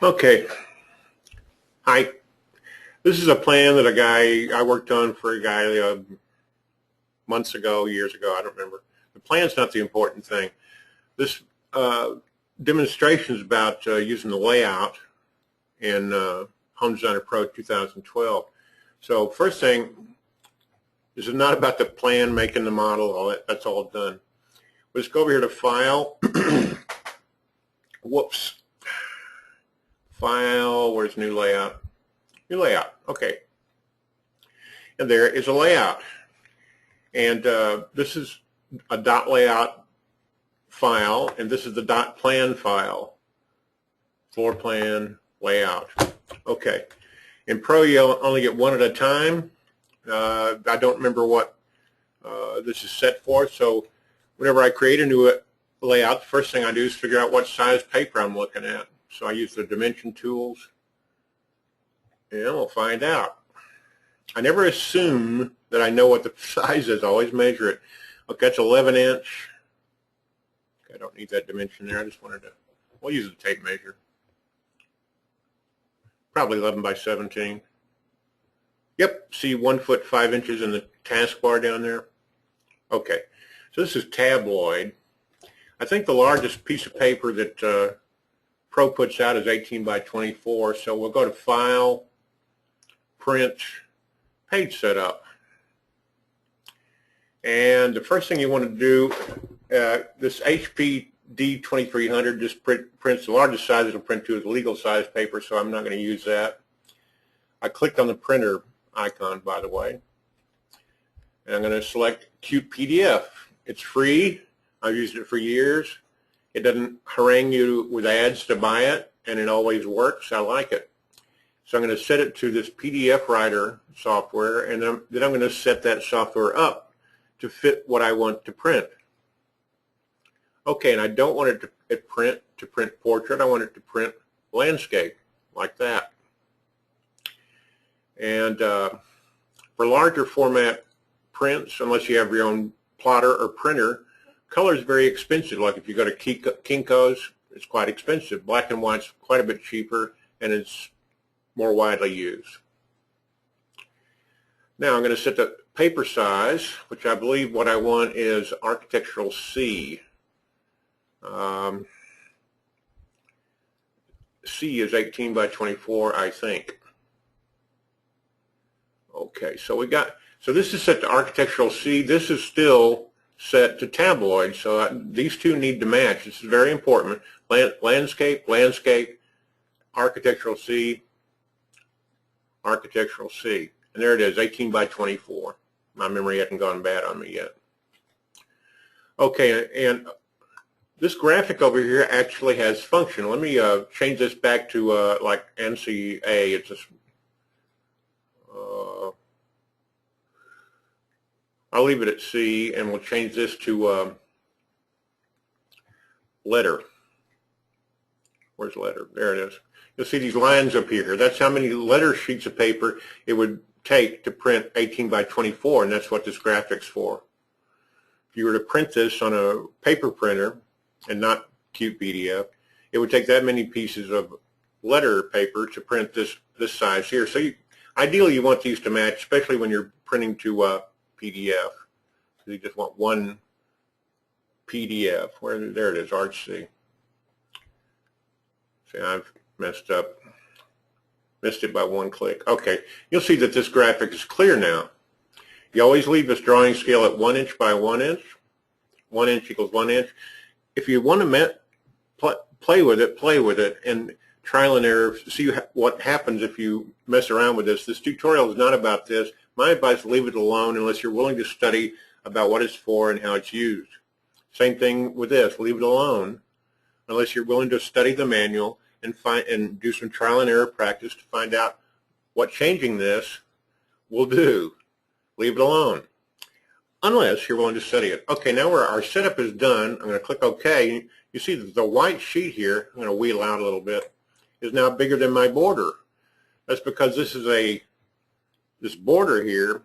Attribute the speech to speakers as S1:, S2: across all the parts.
S1: Okay. Hi. This is a plan that I worked on for a guy months ago, years ago, I don't remember. The plan's not the important thing. This demonstration is about using the layout in Home Designer Pro 2012. So first thing, this is not about the plan, making the model, all that's all done. Let's go over here to File. Whoops. File, where's New Layout? New Layout, okay. And there is a layout. And this is a dot layout file, and this is the dot plan file. Floor plan, layout. Okay. In Pro, you only get one at a time. I don't remember what this is set for, so whenever I create a new layout, the first thing I do is figure out what size paper I'm looking at. So I use the dimension tools, and we'll find out. I never assume that I know what the size is. I always measure it. Okay, that's 11 inch. Okay, I don't need that dimension there. I just wanted to, we'll use the tape measure. Probably 11 by 17. Yep, see 1 foot 5 inches in the taskbar down there. Okay, so this is tabloid. I think the largest piece of paper that Pro puts out is 18 by 24, so we'll go to File, Print, Page Setup. And the first thing you want to do, this HP D2300 just prints the largest size it'll print to is legal size paper, so I'm not going to use that. I clicked on the printer icon, by the way, and I'm going to select Cute PDF. It's free. I've used it for years. It doesn't harangue you with ads to buy it, and it always works. I like it. So I'm going to set it to this PDF writer software, and then I'm going to set that software up to fit what I want to print. Okay, and I don't want it to print portrait. I want it to print landscape, like that. And for larger format prints, unless you have your own plotter or printer, color is very expensive. Like if you go to Kinko's, it's quite expensive. Black and white's quite a bit cheaper, and it's more widely used. Now I'm going to set the paper size, which I believe what I want is Architectural C. C is 18 by 24, I think. Okay, so this is set to Architectural C. This is still set to tabloid, so these two need to match. This is very important. Landscape, Architectural C, Architectural C. And there it is, 18 by 24. My memory hasn't gone bad on me yet. Okay, and this graphic over here actually has function. Let me change this back to like NCA. It's just, I'll leave it at C, and we'll change this to letter. Where's letter? There it is. You'll see these lines up here. That's how many letter sheets of paper it would take to print 18 by 24, and that's what this graphic's for. If you were to print this on a paper printer and not Cute PDF, it would take that many pieces of letter paper to print this size here. So ideally you want these to match, especially when you're printing to PDF. So you just want one PDF. There it is, Arch C. See, I've messed it by one click. Okay, you'll see that this graphic is clear now. You always leave this drawing scale at 1 inch by 1 inch. 1 inch equals 1 inch. If you want to play with it, and trial and error, see what happens if you mess around with this. This tutorial is not about this. My advice, leave it alone unless you're willing to study about what it's for and how it's used. Same thing with this, leave it alone unless you're willing to study the manual and do some trial and error practice to find out what changing this will do. Leave it alone unless you're willing to study it. Okay, now our setup is done. I'm going to click OK. You see that the white sheet here, I'm going to wheel out a little bit, is now bigger than my border. That's because this is this border here,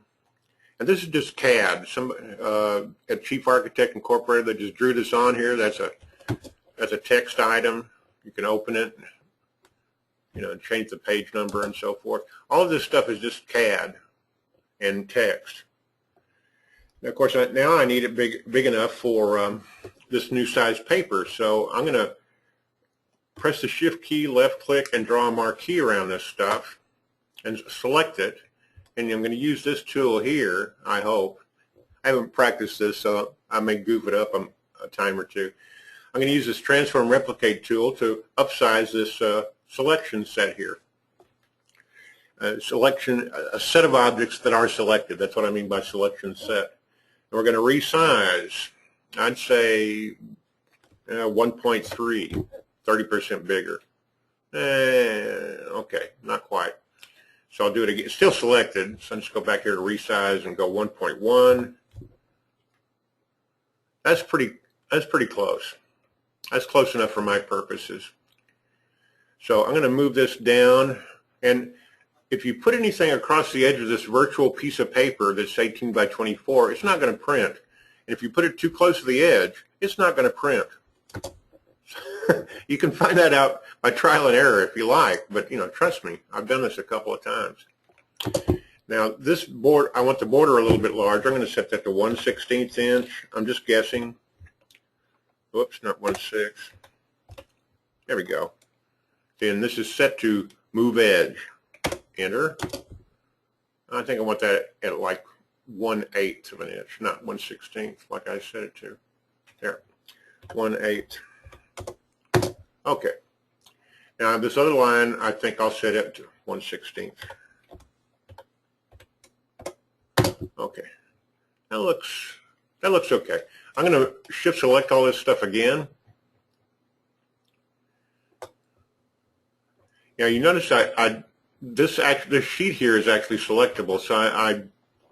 S1: and this is just CAD. A Chief Architect Incorporated that just drew this on here. That's a text item. You can open it, change the page number and so forth. All of this stuff is just CAD and text. Now, of course, now I need it big enough for this new size paper. So I'm going to press the Shift key, left click, and draw a marquee around this stuff and select it. And I'm going to use this tool here, I hope. I haven't practiced this, so I may goof it up a time or two. I'm going to use this Transform Replicate tool to upsize this selection set here. A set of objects that are selected. That's what I mean by selection set. And we're going to resize. I'd say 1.3, 30% bigger. Okay, not quite. So I'll do it again. It's still selected, so I'll just go back here to resize and go 1.1. That's pretty close. That's close enough for my purposes. So I'm going to move this down, and if you put anything across the edge of this virtual piece of paper that's 18 by 24, it's not going to print. And if you put it too close to the edge, it's not going to print. You can find that out by trial and error if you like, but trust me, I've done this a couple of times. Now this board, I want the border a little bit larger. I'm going to set that to 1/16 inch. I'm just guessing. Whoops, not 1/6. There we go. Then this is set to move edge. Enter. I think I want that at like 1/8 of an inch, not 1/16 like I set it to. There, 1/8. Okay. Now this other line, I think I'll set it to 1/16. Okay. That looks okay. I'm going to shift select all this stuff again. Now you notice this sheet here is actually selectable, so I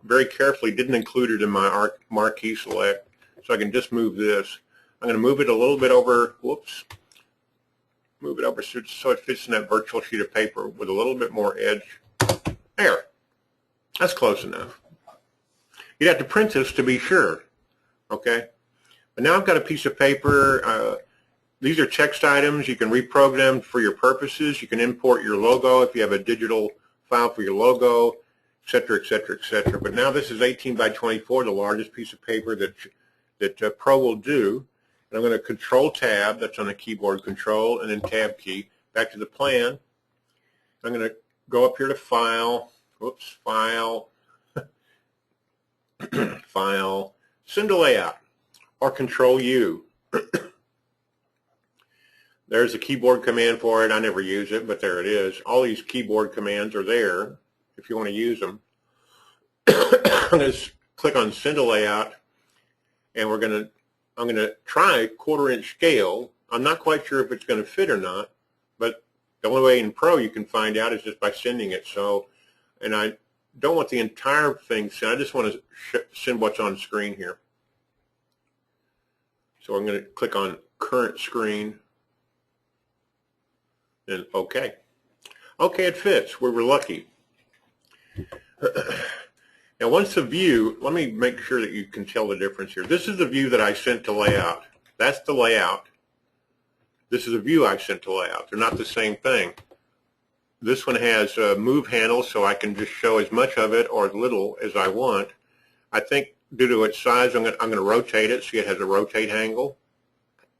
S1: very carefully didn't include it in my marquee select, so I can just move this. I'm going to move it a little bit over. Whoops. Move it over so it fits in that virtual sheet of paper with a little bit more edge. There. That's close enough. You'd have to print this to be sure. Okay? But now I've got a piece of paper. These are text items. You can reprogram for your purposes. You can import your logo if you have a digital file for your logo, etc., etc., etc. But now this is 18 by 24, the largest piece of paper that Pro will do. And I'm going to Control-Tab, that's on the keyboard, Control, and then Tab key, back to the plan. I'm going to go up here to File, whoops, File, File, Send to Layout, or Control-U. There's a keyboard command for it. I never use it, but there it is. All these keyboard commands are there if you want to use them. I'm going to click on Send to Layout, and I'm going to try 1/4 inch scale. I'm not quite sure if it's going to fit or not, but the only way in Pro you can find out is just by sending it. So, and I don't want the entire thing sent. I just want to send what's on screen here. So I'm going to click on Current Screen, and OK. OK, it fits. We were lucky. Now, once the view, let me make sure that you can tell the difference here. This is the view that I sent to layout. That's the layout. This is a view I sent to layout. They're not the same thing. This one has move handles, so I can just show as much of it or as little as I want. I think due to its size, I'm going to rotate it. See, it has a rotate handle.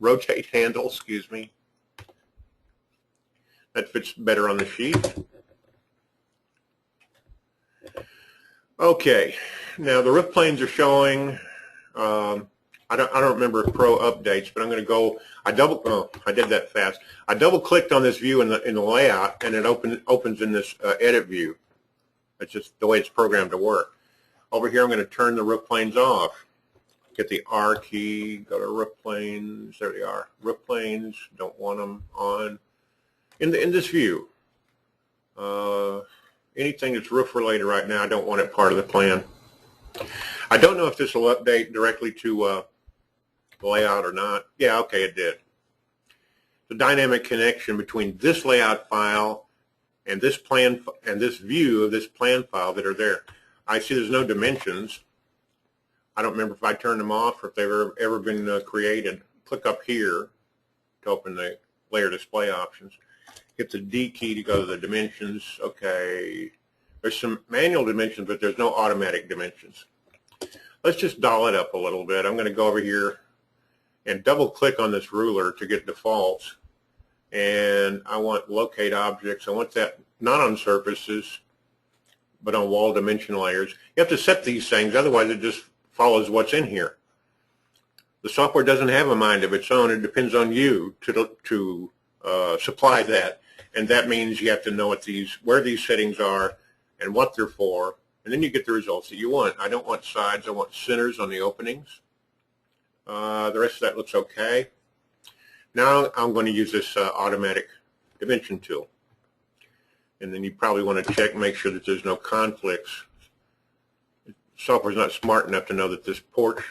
S1: Excuse me. That fits better on the sheet. Okay, now the roof planes are showing. I don't remember if Pro updates, but I'm going to go. I did that fast. I double-clicked on this view in the layout, and it opens in this edit view. That's just the way it's programmed to work. Over here, I'm going to turn the roof planes off. Get the R key. Go to roof planes. There they are. Roof planes. Don't want them on. In this view. Anything that's roof related right now, I don't want it part of the plan. I don't know if this will update directly to the layout or not. Yeah, okay, it did. The dynamic connection between this layout file and this plan and this view of this plan file that are there. I see there's no dimensions. I don't remember if I turned them off or if they've ever been created. Click up here to open the layer display options. hit the D key to go to the dimensions. Okay, there's some manual dimensions, but there's no automatic dimensions. Let's just doll it up a little bit. I'm going to go over here and double click on this ruler to get defaults. And I want locate objects. I want that not on surfaces, but on wall dimension layers. You have to set these things, otherwise it just follows what's in here. The software doesn't have a mind of its own. It depends on you to supply that. And that means you have to know what where these settings are and what they're for, and then you get the results that you want. I don't want sides. I want centers on the openings. The rest of that looks okay. Now I'm going to use this automatic dimension tool. And then you probably want to check, make sure that there's no conflicts. Software's not smart enough to know that this porch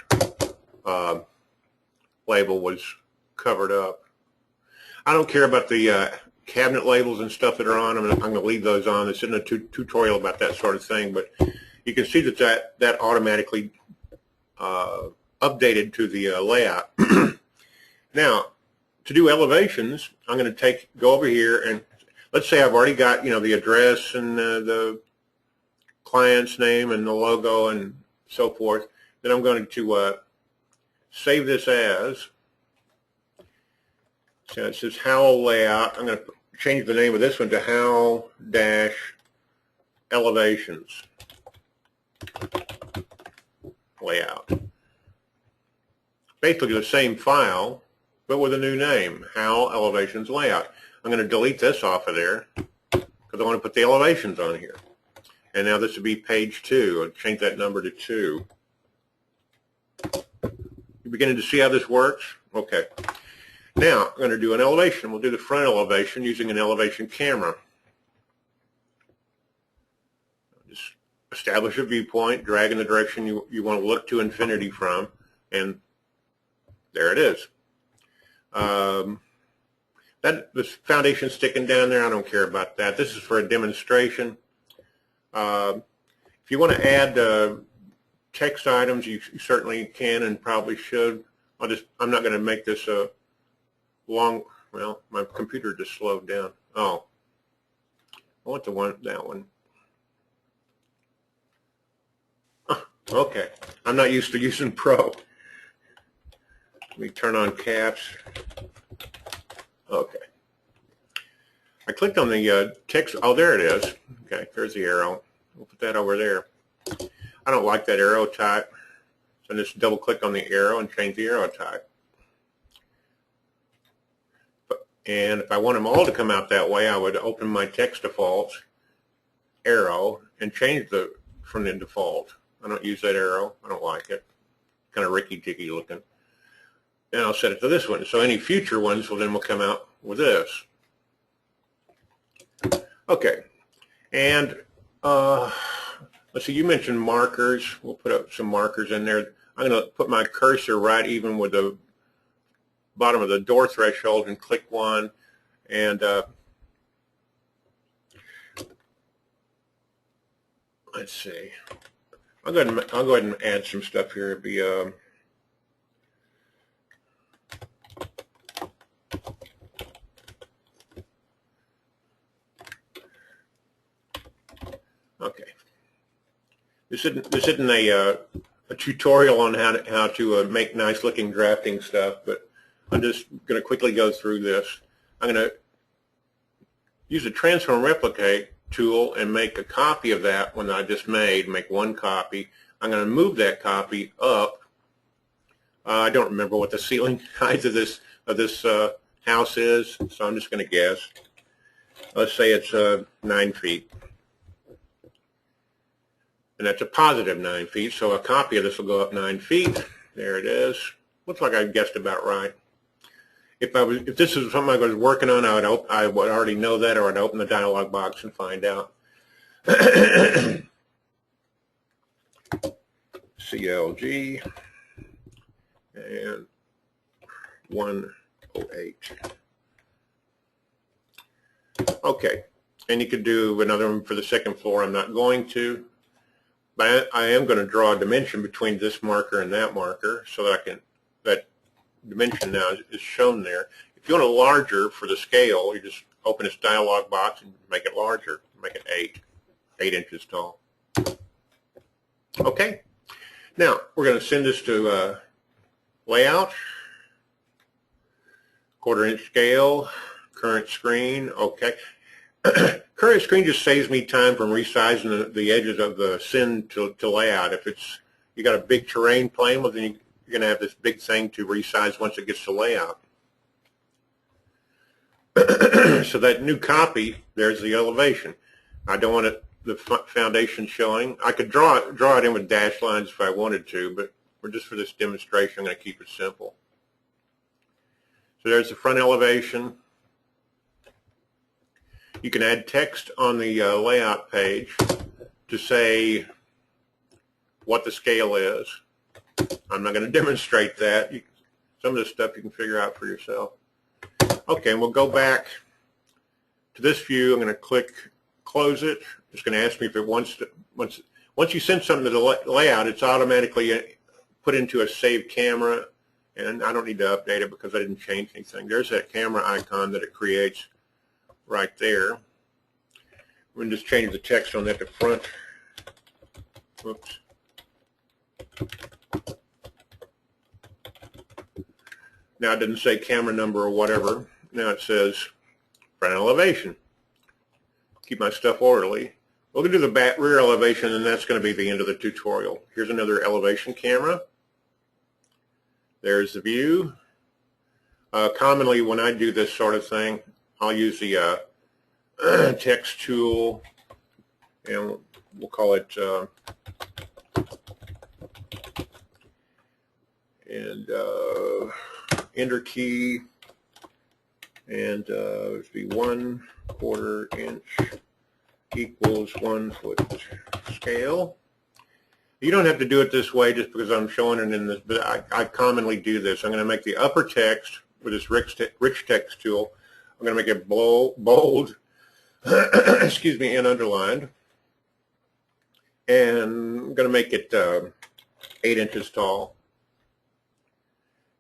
S1: label was covered up. I don't care about the cabinet labels and stuff that are on. I'm going to leave those on. This isn't a tutorial about that sort of thing, but you can see that automatically updated to the layout. Now, to do elevations, I'm going to go over here and let's say I've already got the address and the client's name and the logo and so forth. Then I'm going to save this as. So it says Howell Layout. I'm going to change the name of this one to Howell-Elevations Layout. Basically the same file, but with a new name, Howell-Elevations Layout. I'm going to delete this off of there because I want to put the elevations on here. And now this would be page 2. I'll change that number to 2. You're beginning to see how this works? Okay. Now I'm going to do an elevation. We'll do the front elevation using an elevation camera. Just establish a viewpoint, drag in the direction you want to look to infinity from, and there it is. This foundation sticking down there, I don't care about that. This is for a demonstration. If you want to add text items, you certainly can and probably should. I'm not going to make this a long. Well, my computer just slowed down. Oh, I want that one. Okay, I'm not used to using Pro. Let me turn on caps. Okay. I clicked on the text. Oh, there it is. Okay, there's the arrow. We'll put that over there. I don't like that arrow type, so just double click on the arrow and change the arrow type. And if I want them all to come out that way, I would open my text defaults, arrow, and change from the default. I don't use that arrow. I don't like it. Kind of ricky-ticky looking. And I'll set it to this one. So any future ones will come out with this. Okay. And let's see, you mentioned markers. We'll put up some markers in there. I'm going to put my cursor right even with the bottom of the door threshold and click one. And let's see. I'll go ahead and add some stuff here. It'll be okay. This isn't a tutorial on how to make nice looking drafting stuff, but I'm just going to quickly go through this. I'm going to use the transform replicate tool and make a copy of that one that I just made. Make one copy. I'm going to move that copy up. I don't remember what the ceiling height of this house is, so I'm just going to guess. Let's say it's 9 feet. And that's a positive 9 feet, so a copy of this will go up 9 feet. There it is. Looks like I guessed about right. If this is something I was working on, I would already know that, or I'd open the dialog box and find out. CLG and 108. Okay, and you could do another one for the second floor. I'm not going to. But I am going to draw a dimension between this marker and that marker so that that dimension now is shown there. If you want a larger for the scale, you just open this dialog box and make it larger, make it 8 inches tall. Okay, now we're going to send this to layout, 1/4 inch scale, current screen. Okay. Current screen just saves me time from resizing the edges of the send to layout. If it's you got a big terrain plane, well then you're going to have this big thing to resize once it gets to layout. So that new copy, there's the elevation. I don't want the foundation showing. I could draw it in with dashed lines if I wanted to, but just for this demonstration, I'm going to keep it simple. So there's the front elevation. You can add text on the layout page to say what the scale is. I'm not going to demonstrate that. Some of this stuff you can figure out for yourself. Okay, and we'll go back to this view. I'm going to click close it. It's going to ask me if it wants to. Once you send something to the layout, it's automatically put into a saved camera, and I don't need to update it because I didn't change anything. There's that camera icon that it creates right there. We're going to just change the text on that to front. Whoops. Now it doesn't say camera number or whatever. Now it says front elevation. Keep my stuff orderly. We're going to do the rear elevation, and that's going to be the end of the tutorial. Here's another elevation camera. There's the view. Commonly when I do this sort of thing, I'll use the text tool, and we'll call it enter key, and it'd be 1/4 inch equals 1 foot scale. You don't have to do it this way just because I'm showing it in this, but I commonly do this. I'm going to make the upper text with this rich text tool. I'm going to make it bold, excuse me, and underlined. And I'm going to make it 8 inches tall.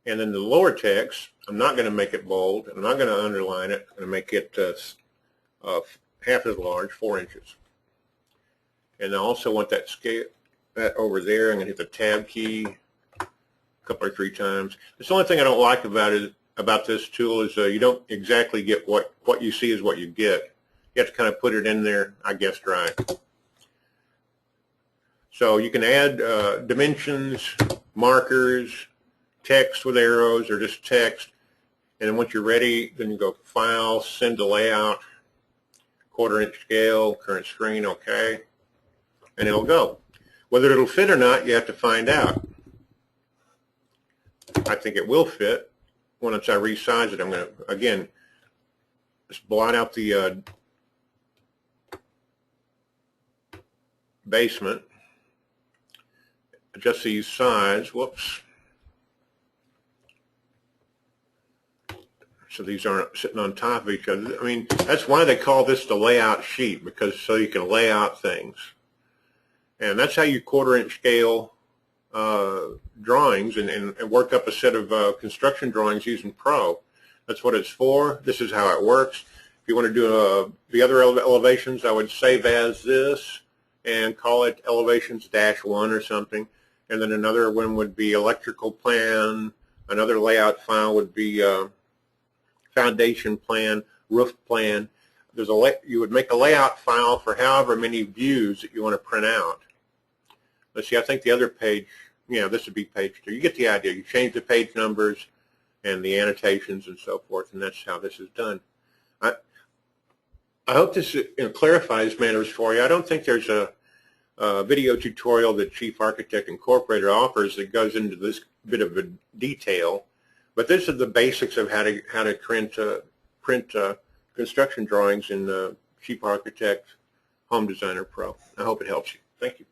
S1: And then the lower text, I'm not going to make it bold. I'm not going to underline it. I'm going to make it half as large, 4 inches. And I also want that scale, that over there. I'm going to hit the tab key a couple or 3 times. It's the only thing I don't like about this tool is you don't exactly get what you see is what you get. You have to kind of put it in there, I guessed right. So you can add dimensions, markers, text with arrows, or just text. And then once you're ready, then you go File, Send to Layout, 1/4 inch scale, current screen, okay. And it'll go. Whether it'll fit or not, you have to find out. I think it will fit. Once I resize it, I'm going to, again, just blot out the basement, adjust these sides, whoops. So these aren't sitting on top of each other. I mean, that's why they call this the layout sheet, because so you can lay out things. And that's how you 1/4 inch scale drawings and work up a set of construction drawings using Pro. That's what it's for. This is how it works. If you want to do the other elevations, I would save as this and call it elevations-1 or something. And then another one would be electrical plan. Another layout file would be foundation plan, roof plan. You would make a layout file for however many views that you want to print out. Let's see, I think the other page, yeah, this would be page 2. You get the idea. You change the page numbers and the annotations and so forth, and that's how this is done. I hope this clarifies matters for you. I don't think there's a video tutorial that Chief Architect Incorporated offers that goes into this bit of a detail, but this is the basics of how to print construction drawings in Chief Architect Home Designer Pro. I hope it helps you. Thank you.